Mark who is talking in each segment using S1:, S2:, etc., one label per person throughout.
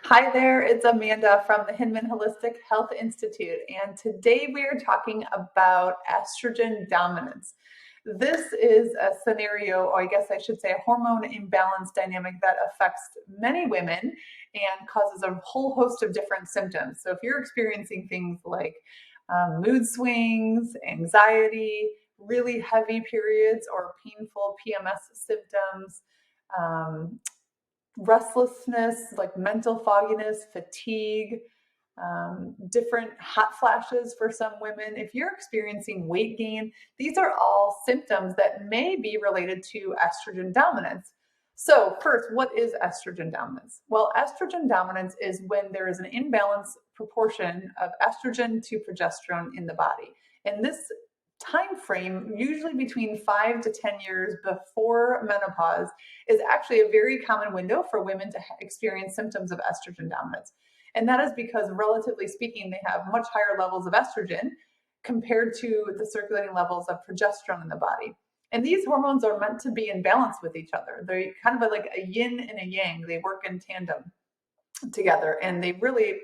S1: Hi there, it's Amanda from the Hinman Holistic Health Institute, and today we are talking about estrogen dominance. This is a scenario, or I guess I should say a hormone imbalance dynamic that affects many women and causes a whole host of different symptoms. So if you're experiencing things like mood swings, anxiety, really heavy periods, or painful PMS symptoms, um, restlessness, like mental fogginess, fatigue, different hot flashes for some women. If you're experiencing weight gain, these are all symptoms that may be related to estrogen dominance. So, first, what is estrogen dominance? Well, estrogen dominance is when there is an imbalance proportion of estrogen to progesterone in the body. And this time frame, usually between 5 to 10 years before menopause, is actually a very common window for women to experience symptoms of estrogen dominance. And that is because, relatively speaking, they have much higher levels of estrogen compared to the circulating levels of progesterone in the body. And these hormones are meant to be in balance with each other. They're kind of like a yin and a yang. They work in tandem together, and they really,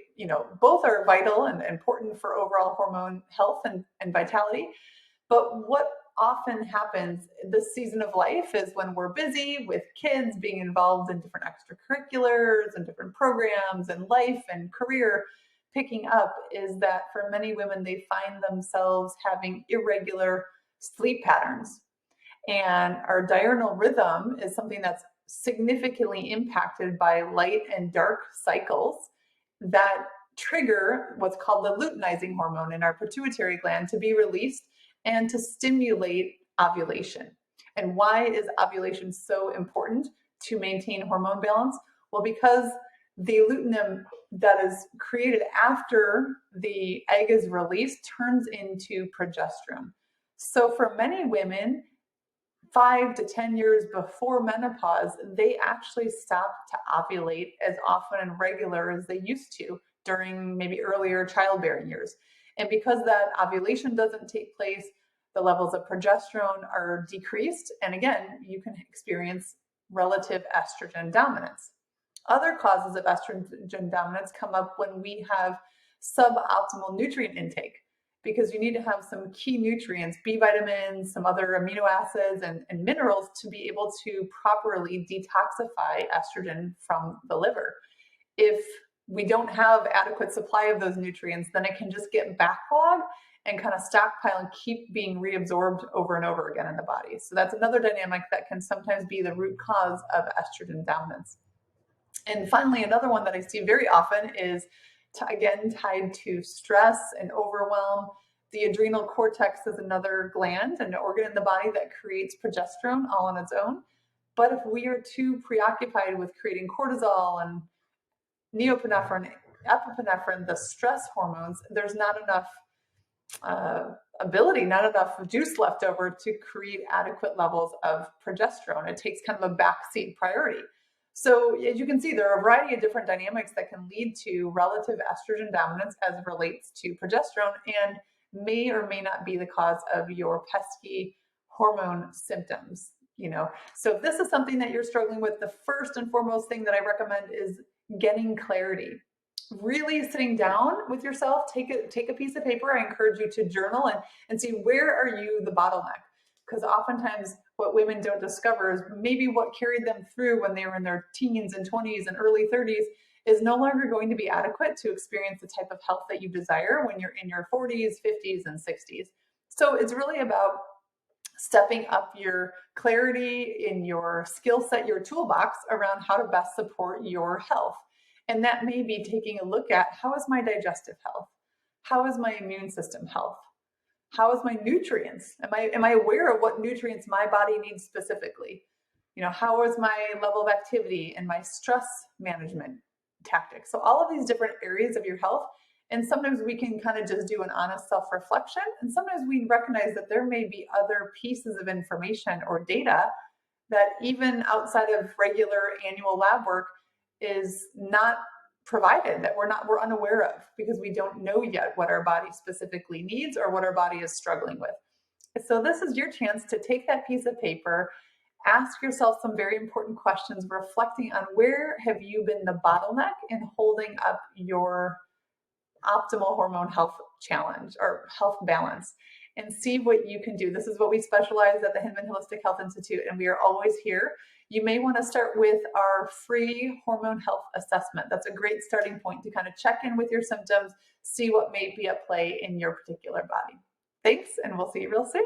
S1: both are vital and important for overall hormone health and vitality. But what often happens this season of life is when we're busy with kids, being involved in different extracurriculars and different programs and life and career picking up, is that for many women, they find themselves having irregular sleep patterns. And our diurnal rhythm is something that's significantly impacted by light and dark cycles that trigger what's called the luteinizing hormone in our pituitary gland to be released and to stimulate ovulation. And why is ovulation so important to maintain hormone balance? Well, because the lutein that is created after the egg is released turns into progesterone. So for many women, 5 to 10 years before menopause, they actually stop to ovulate as often and regular as they used to during maybe earlier childbearing years. And because that ovulation doesn't take place, the levels of progesterone are decreased. And again, you can experience relative estrogen dominance. Other causes of estrogen dominance come up when we have suboptimal nutrient intake, because you need to have some key nutrients, B vitamins, some other amino acids and minerals to be able to properly detoxify estrogen from the liver. If we don't have adequate supply of those nutrients, then it can just get backlogged and kind of stockpile and keep being reabsorbed over and over again in the body. So that's another dynamic that can sometimes be the root cause of estrogen dominance. And finally, another one that I see very often is again tied to stress and overwhelm. The adrenal cortex is another gland, an organ in the body that creates progesterone all on its own. But if we are too preoccupied with creating cortisol and neopinephrine, epinephrine, the stress hormones, there's not enough ability, not enough juice left over to create adequate levels of progesterone. It takes kind of a backseat priority. So as you can see, there are a variety of different dynamics that can lead to relative estrogen dominance as it relates to progesterone, and may or may not be the cause of your pesky hormone symptoms. So if this is something that you're struggling with, the first and foremost thing that I recommend is getting clarity. Really sitting down with yourself, take a piece of paper. I encourage you to journal and see, where are you the bottleneck? Because oftentimes what women don't discover is maybe what carried them through when they were in their teens and 20s and early 30s is no longer going to be adequate to experience the type of health that you desire when you're in your 40s, 50s, and 60s. So it's really about stepping up your clarity in your skill set, your toolbox around how to best support your health. And that may be taking a look at, how is my digestive health? How is my immune system health? How is my nutrients? Am I aware of what nutrients my body needs specifically? How is my level of activity and my stress management tactics? So all of these different areas of your health. And sometimes we can kind of just do an honest self-reflection. And sometimes we recognize that there may be other pieces of information or data that even outside of regular annual lab work is not provided, that we're unaware of, because we don't know yet what our body specifically needs or what our body is struggling with. So this is your chance to take that piece of paper, ask yourself some very important questions, reflecting on where have you been the bottleneck in holding up your optimal hormone health challenge or health balance, and see what you can do. This is what we specialize at the Hinman Holistic Health Institute, and we are always here. You may want to start with our free hormone health assessment. That's a great starting point to kind of check in with your symptoms, see what may be at play in your particular body. Thanks, and we'll see you real soon.